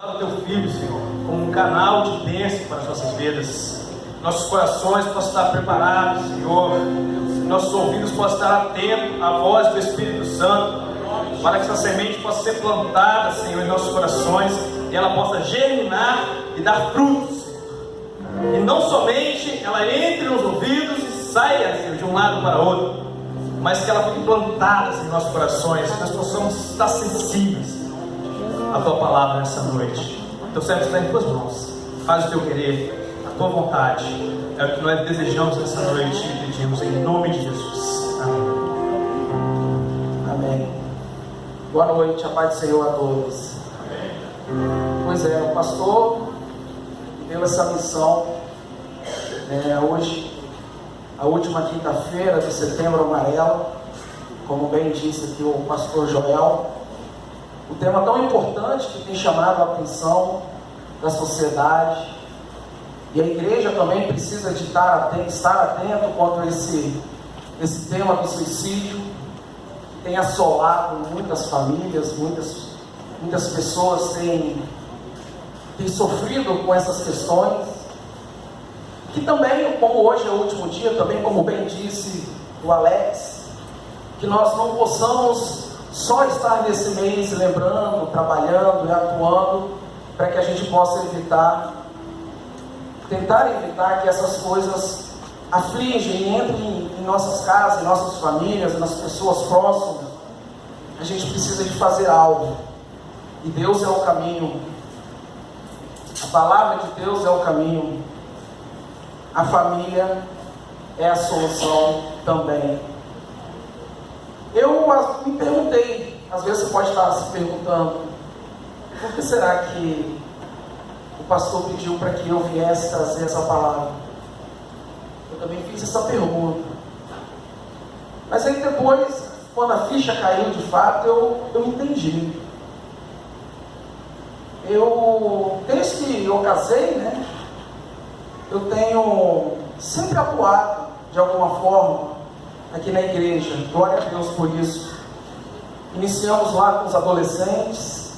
O teu filho, Senhor, como um canal de bênção para as nossas vidas. Nossos corações possam estar preparados, Senhor. Nossos ouvidos possam estar atentos à voz do Espírito Santo, para que essa semente possa ser plantada, Senhor, em nossos corações, e ela possa germinar e dar frutos, Senhor. E não somente ela entre nos ouvidos e saia, Senhor, de um lado para outro, mas que ela fique plantada, Senhor, em nossos corações, que nós possamos estar sensíveis à tua palavra nessa noite. Teu servo está em tuas mãos. Faz o teu querer, a tua vontade. É o que nós desejamos nessa noite e pedimos em nome de Jesus. Amém. Amém. Boa noite, a paz do Senhor a todos. Amém. Pois é, o pastor deu essa missão hoje, a última quinta-feira de Setembro Amarelo, como bem disse aqui o pastor Joel. O tema tão importante que tem chamado a atenção da sociedade, e a igreja também precisa de estar atento quanto a esse tema do suicídio, que tem assolado muitas famílias, muitas pessoas têm sofrido com essas questões, que também, como hoje é o último dia, também como bem disse o Alex, que nós não possamos só estar nesse mês lembrando, trabalhando e atuando, para que a gente possa tentar evitar que essas coisas afligem e entrem em nossas casas, em nossas famílias, nas pessoas próximas. A gente precisa de fazer algo, e Deus é o caminho, a palavra de Deus é o caminho, a família é a solução também. Eu me perguntei, às vezes você pode estar se perguntando, por que será que o pastor pediu para que eu viesse trazer essa palavra? Eu também fiz essa pergunta. Mas aí depois, quando a ficha caiu de fato, eu entendi. Desde que eu casei, né, eu tenho sempre atuado de alguma forma aqui na igreja, glória a Deus por isso. Iniciamos lá com os adolescentes,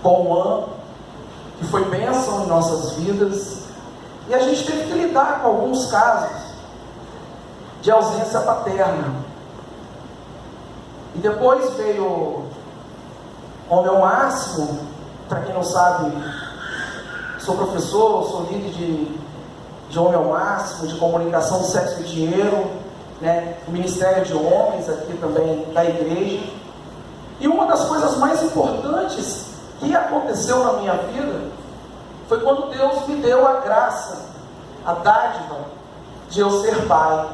com o ano, que foi bênção em nossas vidas, e a gente teve que lidar com alguns casos de ausência paterna. E depois veio Homem ao Máximo. Para quem não sabe, sou professor, sou líder de Homem ao Máximo, de comunicação, sexo e dinheiro, né? O Ministério de Homens aqui também da igreja. E uma das coisas mais importantes que aconteceu na minha vida foi quando Deus me deu a graça, a dádiva de eu ser pai.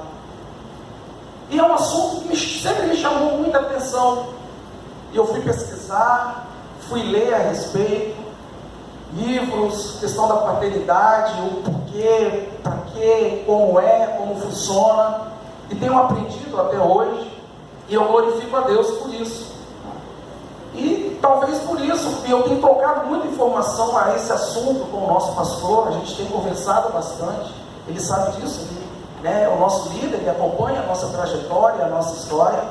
E é um assunto que sempre me chamou muita atenção. E eu fui pesquisar, fui ler a respeito, livros, questão da paternidade, o porquê, para quê, como funciona, e tenho aprendido até hoje, e eu glorifico a Deus por isso. E talvez por isso eu tenho trocado muita informação a esse assunto com o nosso pastor, a gente tem conversado bastante, ele sabe disso, né? É o nosso líder, ele acompanha a nossa trajetória, a nossa história,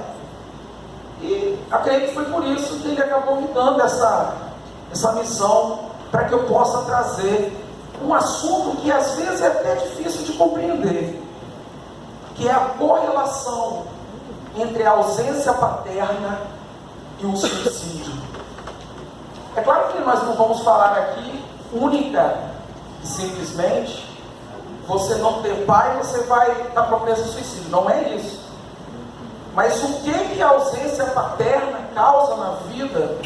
e acredito que foi por isso que ele acabou me dando essa missão, para que eu possa trazer um assunto que às vezes é até difícil de compreender, que é a correlação entre a ausência paterna e o suicídio. É claro que nós não vamos falar aqui única e simplesmente você não ter pai, você vai estar propenso ao suicídio. Não é isso. Mas o que a ausência paterna causa na vida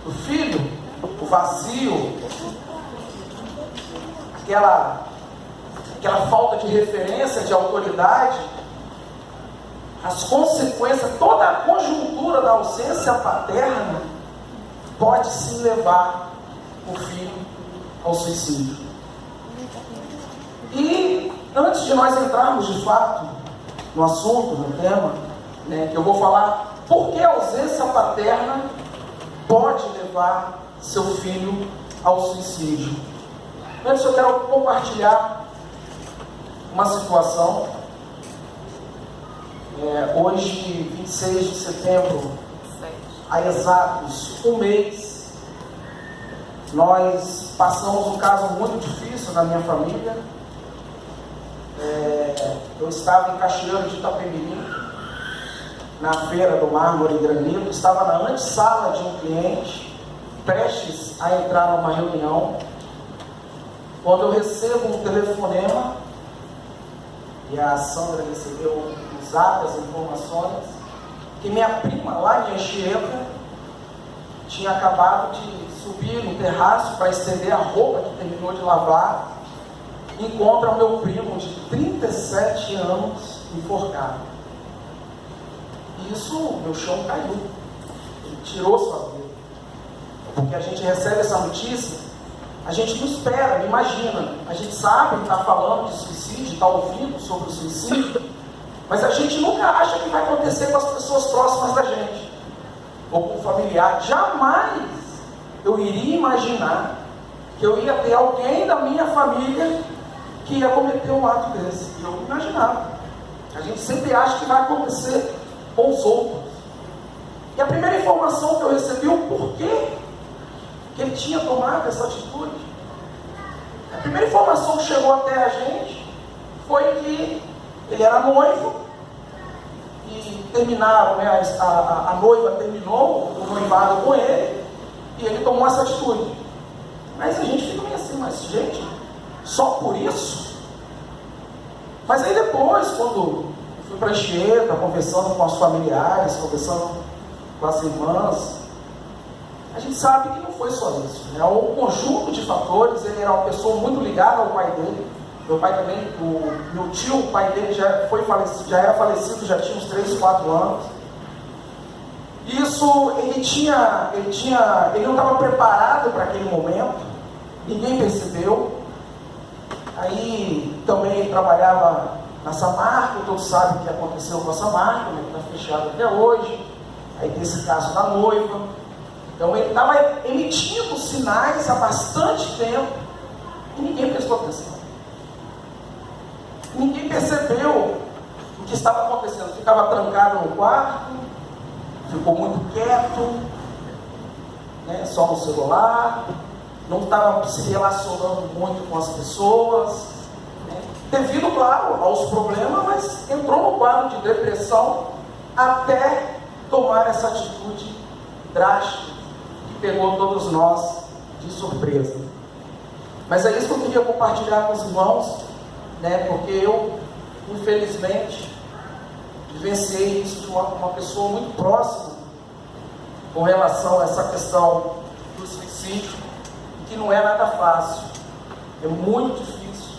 do filho? O vazio, aquela falta de referência, de autoridade, as consequências, toda a conjuntura da ausência paterna pode sim levar o filho ao suicídio. E antes de nós entrarmos de fato no assunto, no tema, né, que eu vou falar por que a ausência paterna pode levar seu filho ao suicídio. Antes eu quero compartilhar uma situação. Hoje, 26 de setembro, há exatos um mês, Nós passamos um caso muito difícil na minha família. Eu estava em Cachoeiro de Itapemirim, na feira do mármore e granito, estava na antessala de um cliente, prestes a entrar numa reunião, quando eu recebo um telefonema, e a Sandra recebeu no zap as informações, que minha prima lá em Anchieta tinha acabado de subir no terraço para estender a roupa que terminou de lavar, encontra o meu primo de 37 anos enforcado. Isso, meu chão caiu. Ele tirou sua vida. Porque a gente recebe essa notícia, a gente não espera, não imagina. A gente sabe que está falando de suicídio, está ouvindo sobre o suicídio, mas a gente nunca acha que vai acontecer com as pessoas próximas da gente, ou com o familiar. Jamais eu iria imaginar que eu ia ter alguém da minha família que ia cometer um ato desse. E eu não imaginava. A gente sempre acha que vai acontecer com os outros. E a primeira informação que eu recebi, o porquê que ele tinha tomado essa atitude. A primeira informação que chegou até a gente foi que ele era noivo e terminaram, né, a noiva terminou o noivado com ele e ele tomou essa atitude. Mas a gente fica meio assim, mas gente, só por isso? Mas aí depois, quando fui para a Anchieta, conversando com os familiares, conversando com as irmãs, a gente sabe que não foi só isso, né? Um conjunto de fatores. Ele era uma pessoa muito ligada ao pai dele. Meu pai também, meu tio, o pai dele já era falecido, já tinha uns 3, 4 anos. Isso, ele não estava preparado para aquele momento, ninguém percebeu. Aí também ele trabalhava na Samarco, todos sabem o que aconteceu com a Samarco, né, que está fechado até hoje. Aí tem esse caso da noiva. Então ele estava emitindo sinais há bastante tempo e ninguém prestou atenção. Ninguém percebeu o que estava acontecendo. Ficava trancado no quarto, ficou muito quieto, né, só no celular, não estava se relacionando muito com as pessoas, né, devido, claro, aos problemas, mas entrou no quadro de depressão até tomar essa atitude drástica que pegou todos nós de surpresa. Mas é isso que eu queria compartilhar com os irmãos, né, porque eu, infelizmente, vivenciei isso de uma pessoa muito próxima com relação a essa questão do suicídio, que não é nada fácil, é muito difícil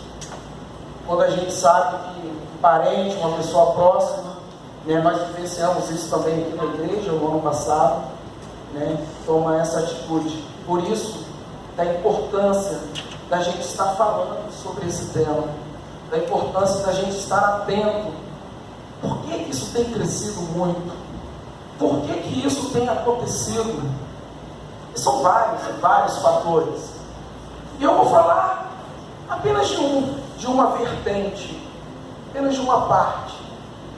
quando a gente sabe que um parente, uma pessoa próxima, né, nós vivenciamos isso também aqui na igreja no ano passado, né, toma essa atitude. Por isso, da importância da gente estar falando sobre esse tema, da importância da gente estar atento. Por que isso tem crescido muito? Por que isso tem acontecido? E são vários fatores. E eu vou falar apenas de uma vertente, apenas de uma parte,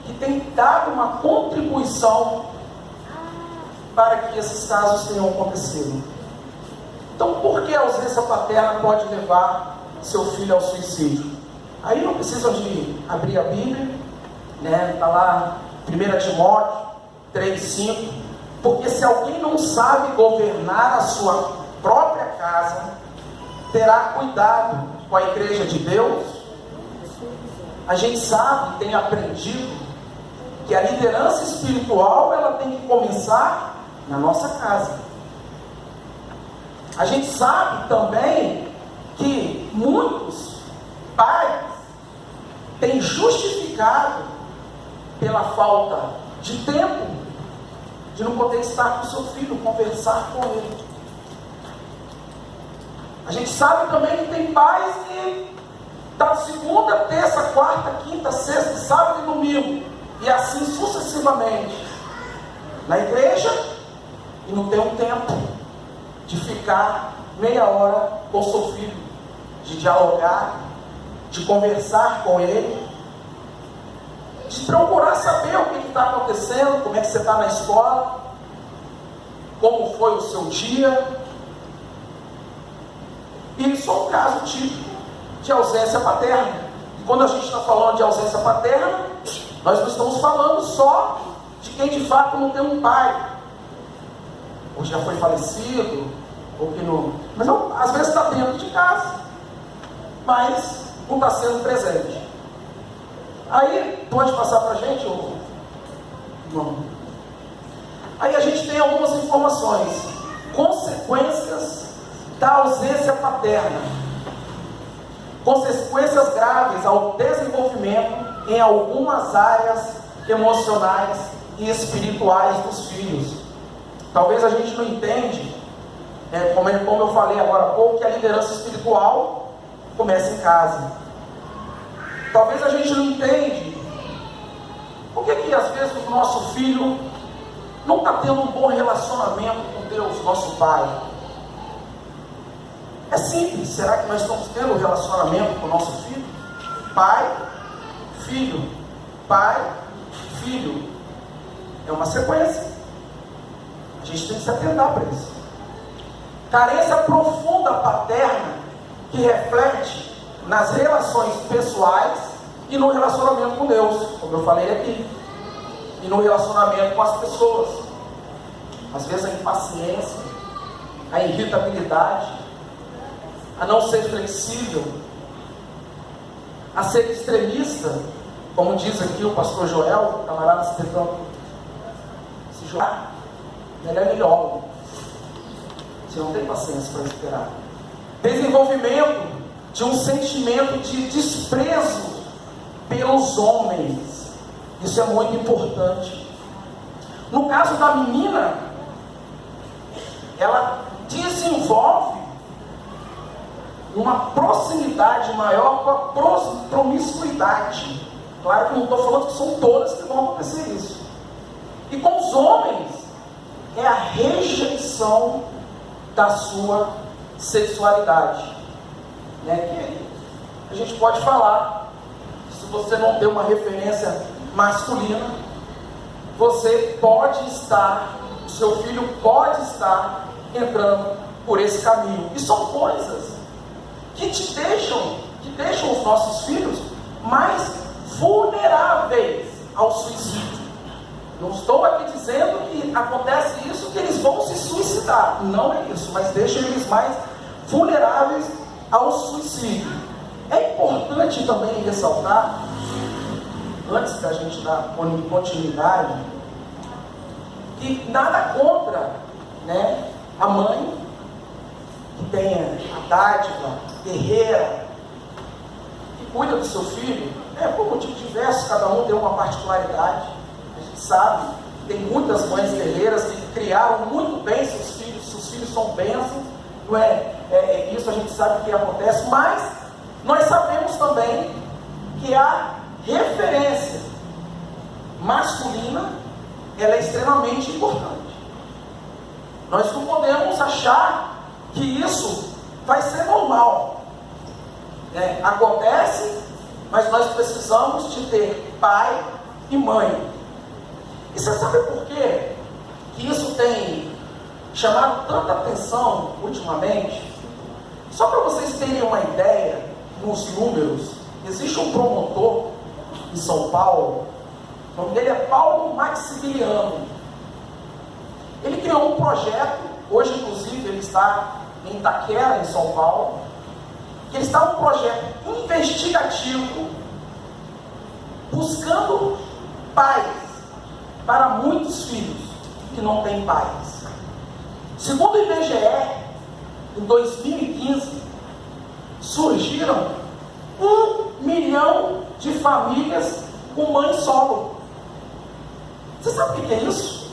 que tem dado uma contribuição para que esses casos tenham acontecido. Então, por que a ausência paterna pode levar seu filho ao suicídio? Aí não precisam de abrir a Bíblia, né? Está lá 1 Timóteo 3,5. Porque se alguém não sabe governar a sua própria casa, terá cuidado com a igreja de Deus. A gente sabe, tem aprendido, que a liderança espiritual ela tem que começar na nossa casa. A gente sabe também que muitos pais têm justificado pela falta de tempo de não poder estar com o seu filho, conversar com ele. A gente sabe também que tem pais que da segunda, terça, quarta, quinta, sexta, sábado e domingo, e assim sucessivamente, na igreja, e não tem um tempo de ficar meia hora com o seu filho, de dialogar, de conversar com ele, de procurar saber o que está acontecendo, como é que você está na escola, como foi o seu dia. E isso é um caso típico de ausência paterna. E quando a gente está falando de ausência paterna, nós não estamos falando só de quem de fato não tem um pai, ou já foi falecido, ou que não. Mas não, às vezes está dentro de casa, mas não está sendo presente. Aí, pode passar para a gente, ou não? Aí a gente tem algumas informações. Consequências da ausência paterna. Consequências graves ao desenvolvimento em algumas áreas emocionais e espirituais dos filhos. Talvez a gente não entende, como eu falei agora há pouco, que a liderança espiritual começa em casa. Talvez a gente não entende por que às vezes o nosso filho não está tendo um bom relacionamento com Deus, nosso Pai. É simples. Será que nós estamos tendo um relacionamento com o nosso filho? Pai, filho, pai, filho. É uma sequência. A gente tem que se atentar para isso. Carência profunda paterna que reflete nas relações pessoais e no relacionamento com Deus, como eu falei aqui, e no relacionamento com as pessoas. Às vezes a impaciência, a irritabilidade, a não ser flexível, a ser extremista, como diz aqui o pastor Joel, o camarada se tentando se jogar, ele é milhólogo. Você não tem paciência para esperar. Desenvolvimento de um sentimento de desprezo pelos homens. Isso é muito importante. No caso da menina, ela desenvolve uma proximidade maior com a promiscuidade. Claro que não estou falando que são todas que vão acontecer isso. E com os homens, é a rejeição da sua sexualidade. Que a gente pode falar, se você não tem uma referência masculina, você pode estar, o seu filho pode estar entrando por esse caminho. E são coisas que deixam os nossos filhos mais vulneráveis ao suicídio. Não estou aqui dizendo que acontece isso, que eles vão se suicidar. Não é isso, mas deixa eles mais vulneráveis ao suicídio. É importante também ressaltar, antes da gente dar continuidade, que nada contra, a mãe que tenha a dádiva, guerreira, que cuida do seu filho, por motivo diverso, cada um tem uma particularidade. A gente sabe que tem muitas mães guerreiras que criaram muito bem seus filhos são bênçãos, não é? Isso a gente sabe que acontece, mas nós sabemos também que a referência masculina, ela é extremamente importante. Nós não podemos achar que isso vai ser normal. Acontece, mas nós precisamos de ter pai e mãe. E você sabe por quê que isso tem chamado tanta atenção ultimamente? Só para vocês terem uma ideia, nos números, existe um promotor em São Paulo, o nome dele é Paulo Maximiliano. Ele criou um projeto, hoje inclusive ele está em Itaquera, em São Paulo, que ele está um projeto investigativo, buscando pais para muitos filhos que não têm pais. Segundo o IBGE, em 2015, surgiram 1 milhão de famílias com mãe solo. Você sabe o que é isso?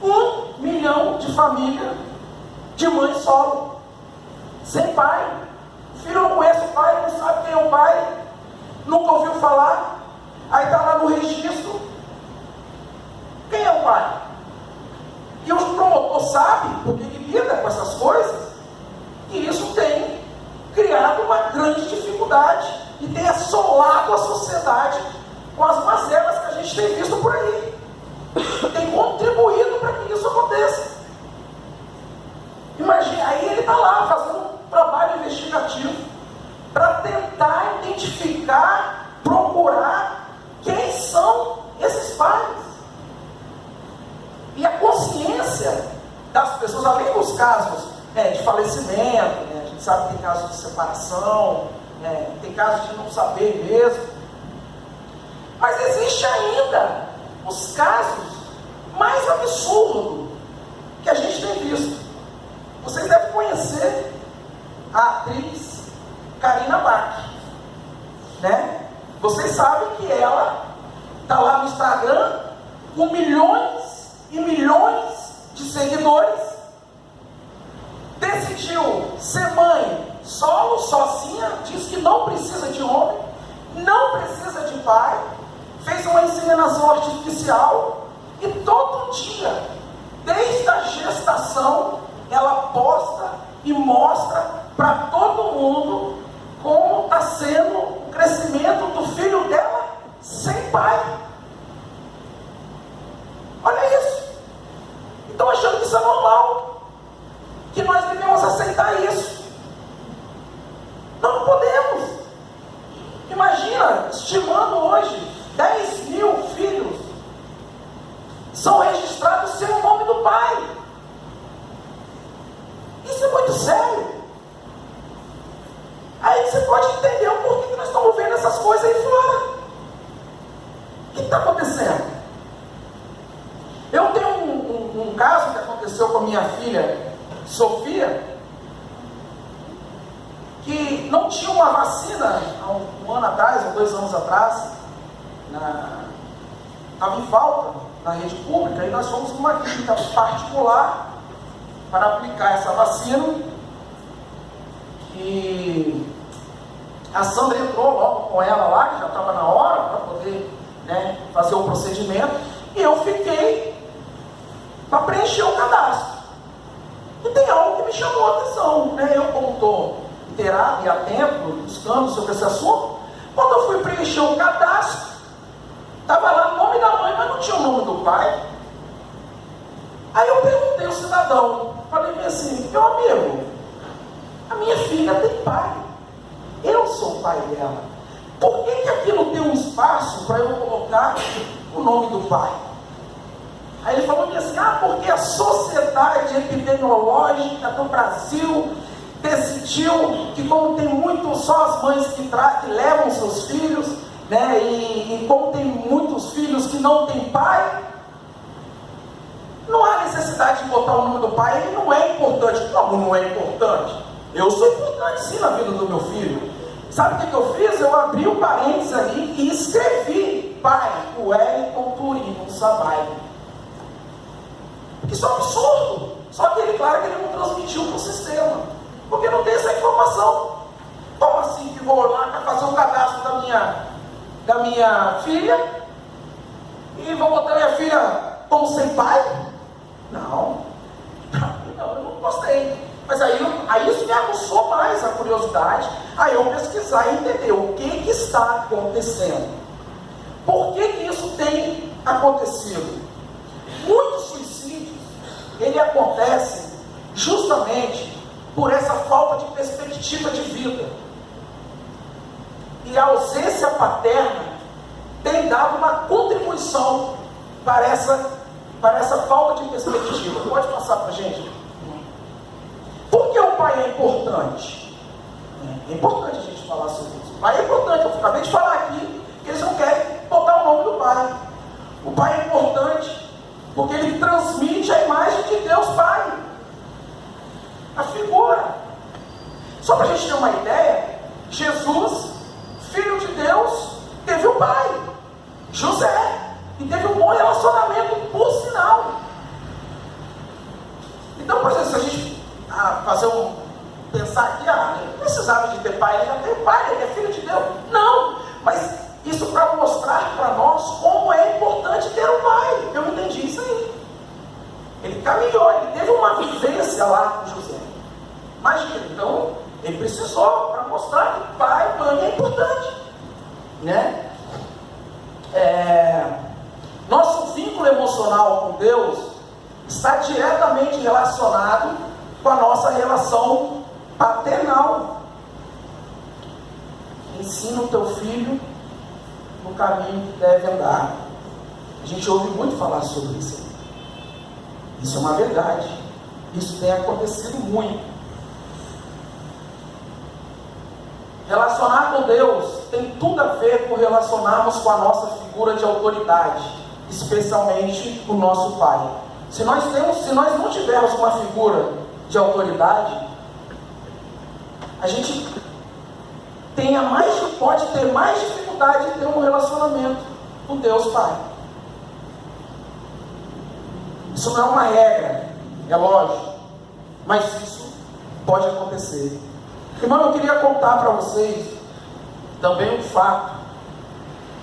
1 milhão de famílias de mãe solo, sem pai. O filho não conhece o pai, não sabe quem é o pai, nunca ouviu falar, aí está lá no registro. Quem é o pai? E o promotor sabe, porque ele lida com essas coisas, e isso tem criado uma grande dificuldade e tem assolado a sociedade com as mazelas que a gente tem visto por aí. Tem contribuído para que isso aconteça. Imagina, aí ele está lá fazendo um trabalho investigativo falecimento, né? A gente sabe que tem casos de separação, né? Tem casos de não saber mesmo. Mas existe ainda os casos mais absurdos que a gente tem visto. Vocês devem conhecer a atriz Karina Bach, né? Vocês sabem que ela está lá no Instagram com milhões e milhões de seguidores. Decidiu ser mãe solo, sozinha, diz que não precisa de homem, não precisa de pai, fez uma inseminação artificial e todo dia, desde a gestação, ela posta e mostra para todo mundo como está sendo o crescimento do filho dela sem pai. Olha isso. Estão achando que isso é normal, que nós devemos aceitar isso. Não podemos. Imagina, estimando hoje 10 mil filhos são registrados sem o nome do pai. Isso é muito sério. Aí você pode entender o porquê que nós estamos vendo essas coisas aí fora. O que está acontecendo? Eu tenho um caso que aconteceu com a minha filha Sofia, que não tinha uma vacina há um ano atrás, ou 2 anos atrás, estava em falta na rede pública, e nós fomos numa clínica particular para aplicar essa vacina. E a Sandra entrou logo com ela lá, que já estava na hora para poder, né, fazer o procedimento, e eu fiquei para preencher o cadastro. E tem algo que me chamou a atenção, né? Eu, como estou inteirado e atento, buscando sobre esse assunto, quando eu fui preencher o cadastro, estava lá o nome da mãe, mas não tinha o nome do pai. Aí eu perguntei ao cidadão, falei assim: meu amigo, a minha filha tem pai, eu sou o pai dela, por que que aqui não tem um espaço para eu colocar o nome do pai? Aí ele falou assim: porque a Sociedade Epidemiológica do Brasil decidiu que, como tem muito só as mães que levam seus filhos, né, e como tem muitos filhos que não têm pai, não há necessidade de botar o nome do pai. Ele não é importante. Como não é importante? Eu sou importante sim na vida do meu filho. Sabe o que eu fiz? Eu abri o parênteses ali e escrevi pai, o Wellington Turino Sabai. Isso é um absurdo. Só que ele, claro que ele não transmitiu para o sistema, porque não tem essa informação. Como assim que vou lá para fazer um cadastro da minha filha e vou botar minha filha como sem pai? Não, eu não gostei. Mas aí isso me aguçou mais a curiosidade, aí eu pesquisar e entender o que está acontecendo. Por que isso tem acontecido? Muitos suicídios, ele acontece justamente por essa falta de perspectiva de vida. E a ausência paterna tem dado uma contribuição para essa falta de perspectiva. Pode passar para a gente? Por que o pai é importante? É importante a gente falar sobre isso. O pai é importante. Eu acabei de falar aqui que eles não querem botar o nome do pai. O pai é importante porque ele transmite a imagem de Deus Pai, a figura. Só para a gente ter uma ideia, Jesus, filho de Deus, teve um pai, José, e teve um bom relacionamento, por sinal. Então, por exemplo, se a gente pensar aqui, não precisava de ter pai, ele já tem pai, ele é filho de Deus. Não, mas isso para mostrar para nós como é importante ter um pai. Eu entendi isso aí. Ele caminhou, ele teve uma vivência lá com José. Imagina, então, ele precisou para mostrar que pai e mãe é importante, né? Nosso vínculo emocional com Deus está diretamente relacionado com a nossa relação paternal. Ensina o teu filho no caminho que deve andar. A gente ouve muito falar sobre isso. Isso é uma verdade. Isso tem acontecido muito. Relacionar com Deus tem tudo a ver com relacionarmos com a nossa figura de autoridade, especialmente o nosso Pai. Se nós não tivermos uma figura de autoridade, a gente pode ter mais dificuldade de ter um relacionamento com Deus Pai. Isso não é uma regra, é lógico, mas isso pode acontecer. Irmão, eu queria contar para vocês também um fato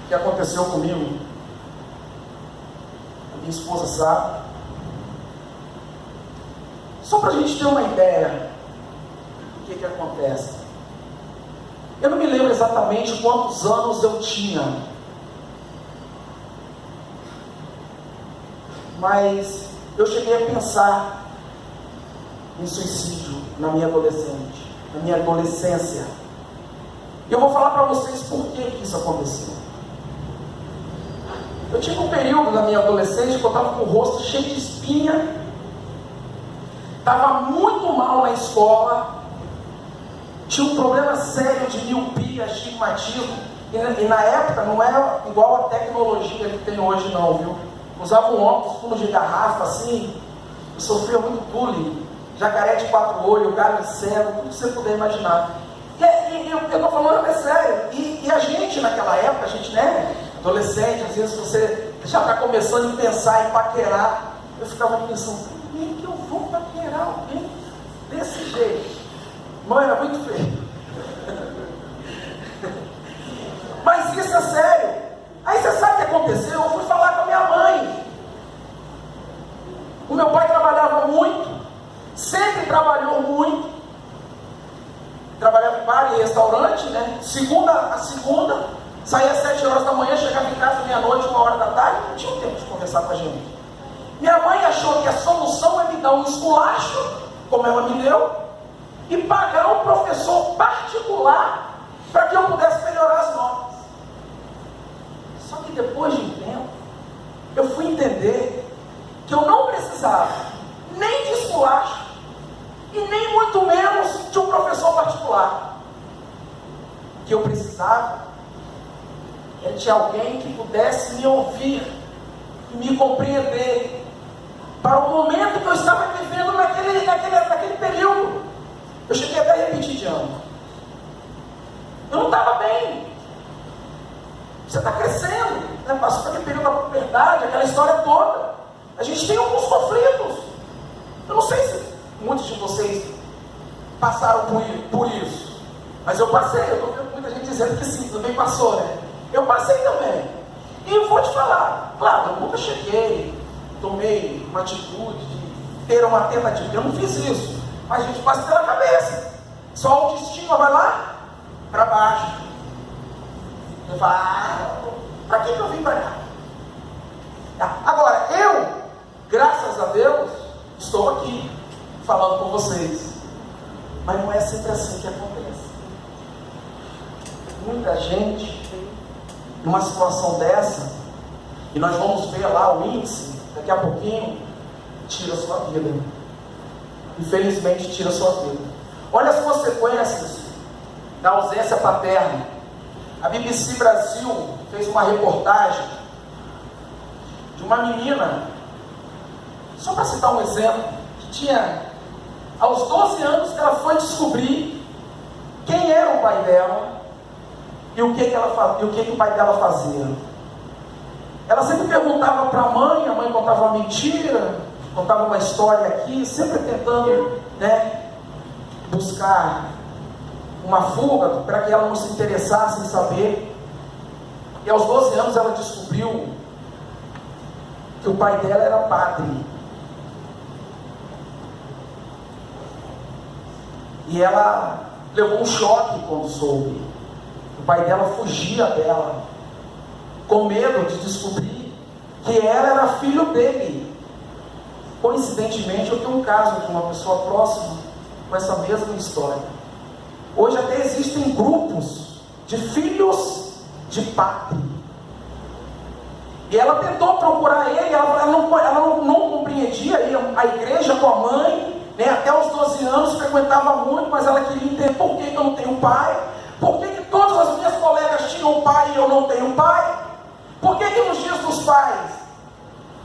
que aconteceu comigo. A minha esposa sabe. Só para a gente ter uma ideia do que acontece. Eu não me lembro exatamente quantos anos eu tinha, mas eu cheguei a pensar em suicídio na minha adolescência. E eu vou falar para vocês por que isso aconteceu. Eu tive um período na minha adolescência que eu estava com o rosto cheio de espinha, estava muito mal na escola, tinha um problema sério de miopia, astigmatismo, e na época não era igual a tecnologia que tem hoje não, viu? Usava um óculos fundo de garrafa assim, eu sofria muito bullying, jacaré de 4 olhos, galho cego, tudo que você puder imaginar. E eu estou falando é sério, e a gente naquela época, a gente, né, adolescente, às vezes você já está começando a pensar em paquerar, eu ficava pensando, por que eu vou paquerar alguém desse jeito? Mãe, era muito feio. Mas isso é sério. Aí você sabe o que aconteceu? Eu fui falar com a minha mãe. O meu pai trabalhava muito, sempre trabalhou muito. Trabalhava em bar e restaurante, né? Segunda a segunda, saía às 7 horas da manhã, chegava em casa meia-noite, 1 hora da tarde, não tinha tempo de conversar com a gente. Minha mãe achou que a solução é me dar um esculacho, como ela me deu, e pagar um professor particular para que eu pudesse melhorar as notas. Só que depois de um tempo, eu fui entender que eu não precisava nem de esculacho e nem muito menos de um professor particular. Que eu precisava era de alguém que pudesse me ouvir e me compreender para o momento que eu estava vivendo naquele período. Eu cheguei até a repetir de ano. Eu não estava bem. Você está crescendo, né? Passou por aquele período da puberdade, aquela história toda. A gente tem alguns conflitos. Eu não sei se muitos de vocês passaram por isso, mas eu passei. Eu estou vendo muita gente dizendo que sim, também passou, né? Eu passei também. E eu vou te falar, claro, eu nunca cheguei, tomei uma atitude de ter uma tentativa. Eu não fiz isso. Mas a gente passa pela cabeça. Só a autoestima vai lá para baixo. Eu falo, para que eu vim para cá? Agora, eu, graças a Deus, estou aqui falando com vocês. Mas não é sempre assim que acontece. Muita gente, numa situação dessa, e nós vamos ver lá o índice, daqui a pouquinho, tira a sua vida. Infelizmente tira a sua vida. Olha as consequências da ausência paterna. A BBC Brasil fez uma reportagem de uma menina, só para citar um exemplo, que tinha aos 12 anos que ela foi descobrir quem era o pai dela e o que o pai dela fazia. Ela sempre perguntava para a mãe contava uma mentira, contava uma história aqui, sempre tentando, né, buscar uma fuga para que ela não se interessasse em saber. E aos 12 anos ela descobriu que o pai dela era padre. E ela levou um choque quando soube. O pai dela fugia dela, com medo de descobrir que ela era filho dele. Coincidentemente, eu tenho um caso de uma pessoa próxima com essa mesma história. Hoje até existem grupos de filhos de padre. E ela tentou procurar ele, ela não compreendia, ia à igreja com a mãe, né, até os 12 anos, frequentava muito, mas ela queria entender por que eu não tenho pai, por que tinha um pai e eu não tenho um pai? Por que nos dias dos pais,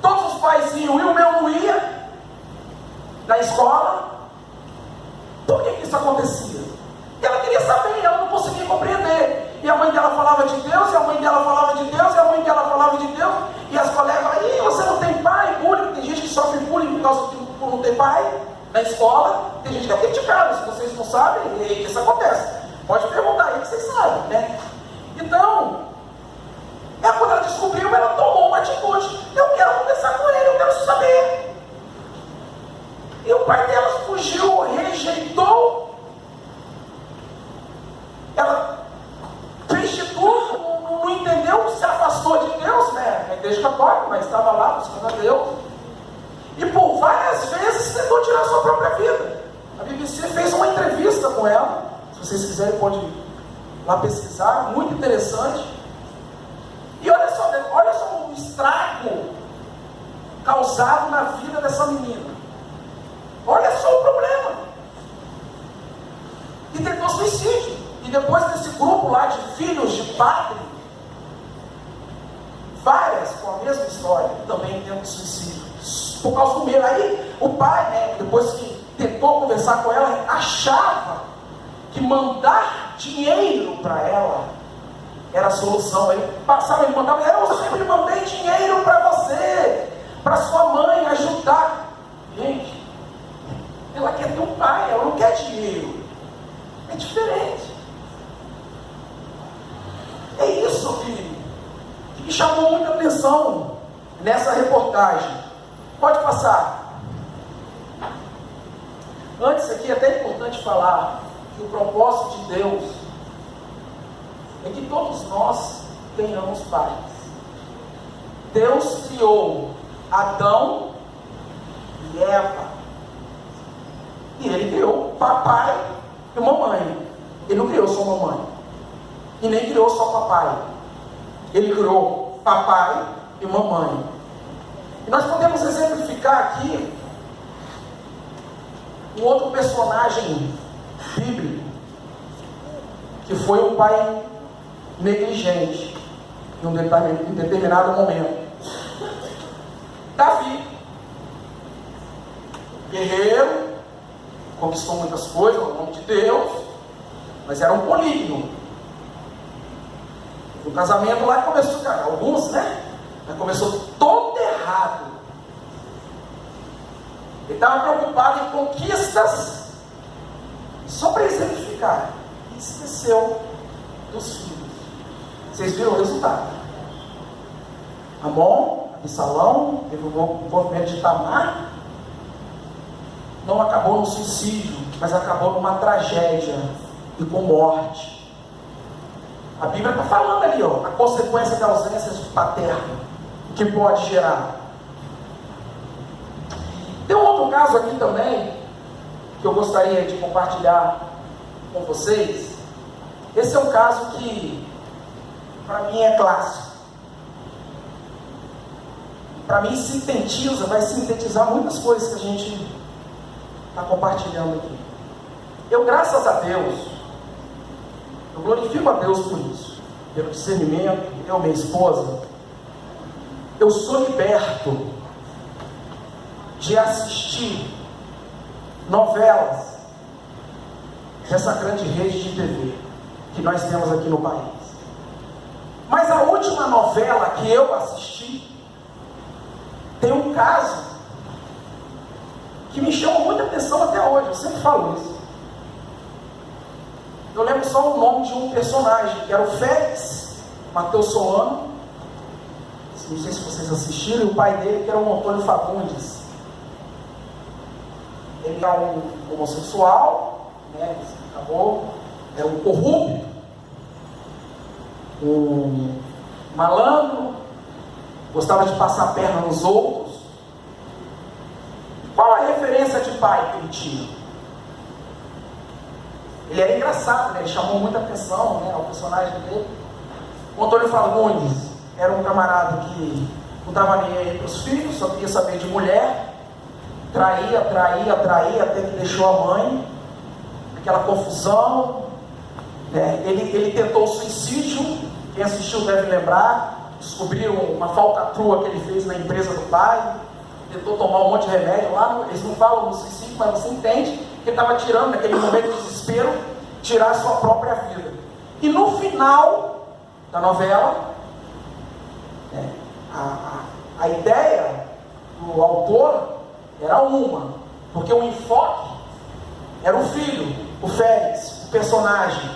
todos os pais iam e o meu não ia na escola? Por que isso acontecia? Ela queria saber, ela não conseguia compreender. E a mãe dela falava de Deus, e a mãe dela falava de Deus, e a mãe dela falava de Deus, e as colegas falavam, ih, você não tem pai? Bullying, tem gente que sofre bullying por causa de não ter pai na escola, tem gente que é criticada, se vocês não sabem, isso acontece. Pode perguntar aí que vocês sabem, né? Então, quando ela descobriu, ela tomou uma atitude. Eu quero conversar com ele, eu quero saber. E o pai dela fugiu, rejeitou. Ela fez de tudo, não entendeu, se afastou de Deus, né? A igreja católica, mas estava lá buscando a Deus. E por várias vezes tentou tirar a sua própria vida. A BBC fez uma entrevista com ela. Se vocês quiserem, pode ir lá pesquisar, muito interessante. E olha só o estrago causado na vida dessa menina. Olha só o problema. E tentou suicídio. E depois desse grupo lá de filhos de padre, várias com a mesma história, também tendo suicídio. Por causa do medo. Aí o pai, né, depois que tentou conversar com ela, achava que mandar dinheiro para ela era a solução. Ele passava e mandava, eu sempre mandei dinheiro para você, para sua mãe ajudar. Gente, ela quer ter um pai, ela não quer dinheiro. É diferente. É isso que me chamou muita atenção nessa reportagem. Pode passar. Antes aqui é até importante falar que o propósito de Deus é que todos nós tenhamos pais. Deus criou Adão e Eva. E ele criou papai e mamãe. Ele não criou só mamãe. E nem criou só papai. Ele criou papai e mamãe. E nós podemos exemplificar aqui um outro personagem bíblico, que foi um pai negligente em um determinado momento. Davi, guerreiro, conquistou muitas coisas no nome de Deus, mas era um polígono. O casamento lá começou, alguns, né? Mas começou todo errado. Ele estava preocupado em conquistas, só para exemplificar, e esqueceu dos filhos. Vocês viram o resultado? Amon, Absalão, teve o movimento de Tamar, não acabou no suicídio, mas acabou numa tragédia e com morte. A Bíblia está falando ali, ó, a consequência da ausência de paterno, que pode gerar. Tem um outro caso aqui também, que eu gostaria de compartilhar com vocês. Esse é um caso que, para mim, é clássico. Para mim, vai sintetizar muitas coisas que a gente está compartilhando aqui. Eu, graças a Deus, eu glorifico a Deus por isso, pelo discernimento, minha esposa, eu sou liberto de assistir novelas dessa grande rede de TV que nós temos aqui no país. Mas a última novela que eu assisti tem um caso que me chama muita atenção até hoje. Eu sempre falo isso. Eu lembro só o nome de um personagem, que era o Félix Matheus Solano. Não sei se vocês assistiram. E o pai dele, que era o Antônio Fagundes. Ele era um homossexual, né? Acabou, era um corrupto, um malandro, gostava de passar a perna nos outros. Qual a referência de pai que ele tinha? Ele era engraçado, né? Ele chamou muita atenção, né, ao personagem dele. O Antônio Fagundes era um camarada que não estava nem aí para os filhos, só queria saber de mulher. Traía, até que deixou a mãe, aquela confusão, né? Ele tentou o suicídio, quem assistiu deve lembrar, descobriram uma falcatrua que ele fez na empresa do pai, tentou tomar um monte de remédio lá, eles não falam no suicídio, mas você entende que ele estava tirando, naquele momento de desespero, tirar a sua própria vida. E no final da novela, a ideia do autor era uma, porque o enfoque era o filho, o Félix, o personagem,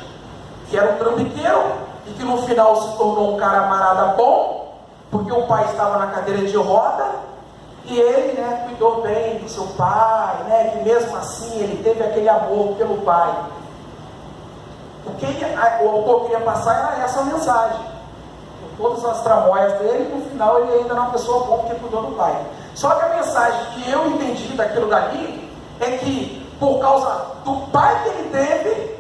que era um trambiqueiro e que no final se tornou um camarada bom, porque o pai estava na cadeira de roda e ele, cuidou bem do seu pai, que mesmo assim ele teve aquele amor pelo pai. O que o autor queria passar era essa mensagem. Com todas as tramóias dele, no final ele ainda era uma pessoa boa porque cuidou do pai. Só que a mensagem que eu entendi daquilo dali é que, por causa do pai que ele teve,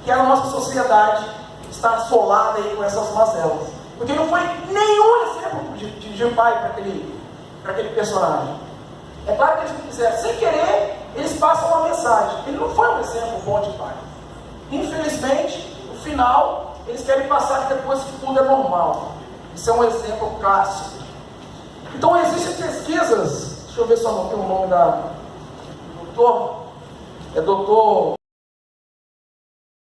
que a nossa sociedade está assolada aí com essas mazelas. Porque não foi nenhum exemplo de pai para aquele personagem. É claro que eles quiseram, sem querer, eles passam uma mensagem. Ele não foi um exemplo bom de pai. Infelizmente, no final, eles querem passar que depois que tudo é normal. Isso é um exemplo clássico. Então existem pesquisas, deixa eu ver se eu anotei o nome do doutor,